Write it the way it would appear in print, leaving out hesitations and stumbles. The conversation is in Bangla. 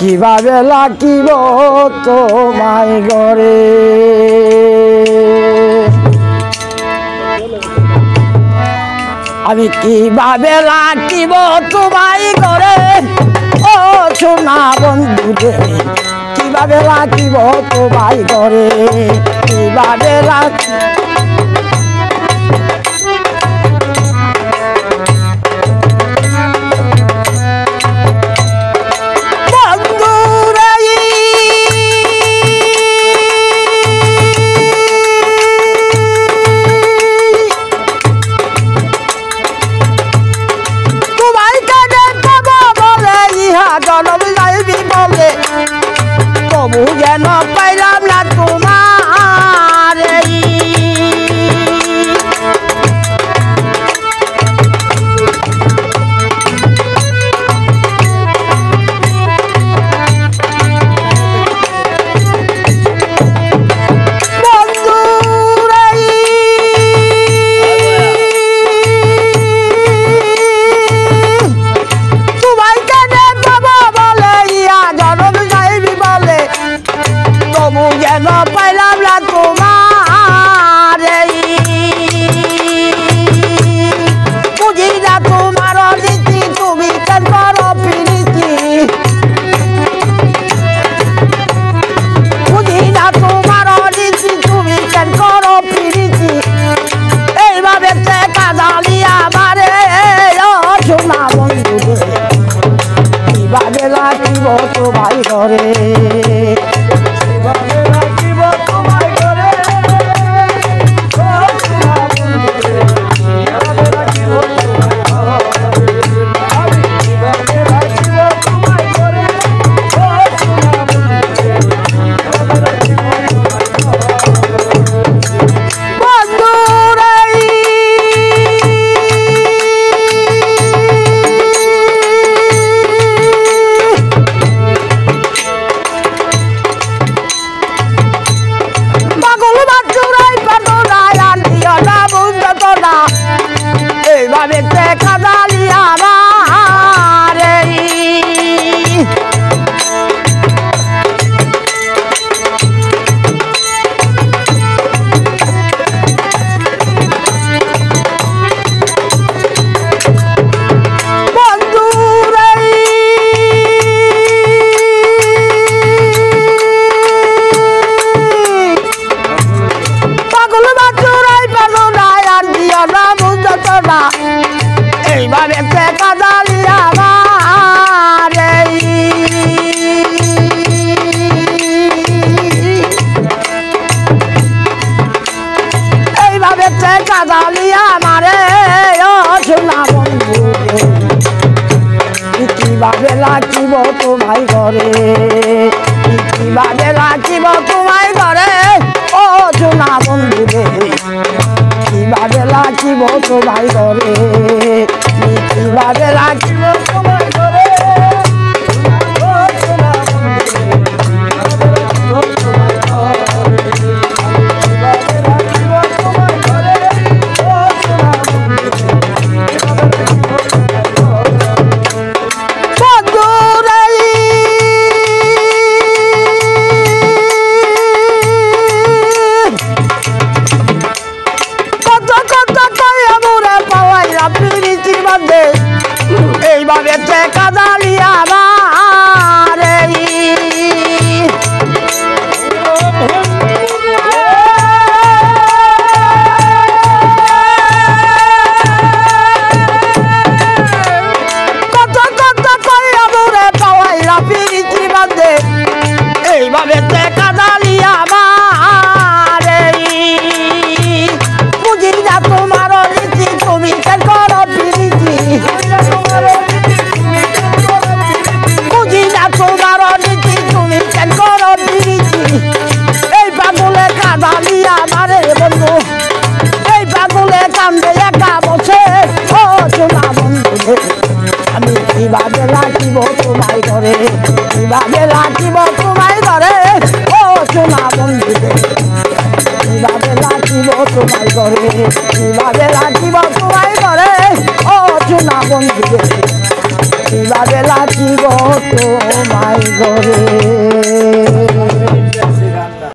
কিভাবে লাকিব তোমায় ঘরে আমি কিভাবে লাকিব তোমায় ঘরে ও সোনা বন্ধু রে কিভাবে লাকিব তোমায় ঘরে কিভাবে তবু যেন পাইলাম না তোমার যেন পাইলাম না তোমার বুঝি না তোমার নীতি তুমি কেন করো প্রীতি বুঝি না তোমার নীতি তুমি কেন করো প্রীতি এইভাবে কাঁদালি আমারে সোনা বন্ধু কিভাবে লাকিব তোমার ঘরে এইভাবে কাঁদালি আমার এইভাবে কাঁদালি আমারে ও সোনা বন্ধু কিভাবে লাকিব তোমায় ঘরে কিভাবে লাকিব তোমায় ঘরে ও সোনা বন্ধু রে কিভাবে লাকিব তোমায় ঘরে কিভাবে লাকিব তোমায় ঘরে এইভাবে কাঁদালি আমার কত কত কইরা মোরে পাওয়াইলা পিরিতি বাঁধে এইভাবে কাঁদালি আমার বুঝি না তোমার নীতি তুমি কেন করো পিরিতি বুঝি না তোমার নীতি তুমি কেন করো প্রীতি এই পাগলে কাঁদালি আমারে বন্ধু এই পাগলে কান্দে একা বসে ও সোনা বন্ধু আমি কিভাবে লাকিব তোমায় ঘরে কিভাবে লাকিব তোমায় ঘরে ও সোনা বন্ধু কিভাবে লাকিব তোমায় ঘরে কিভাবে লাকিব তোমায় ঘরে ও সোনা বন্ধু কিভাবে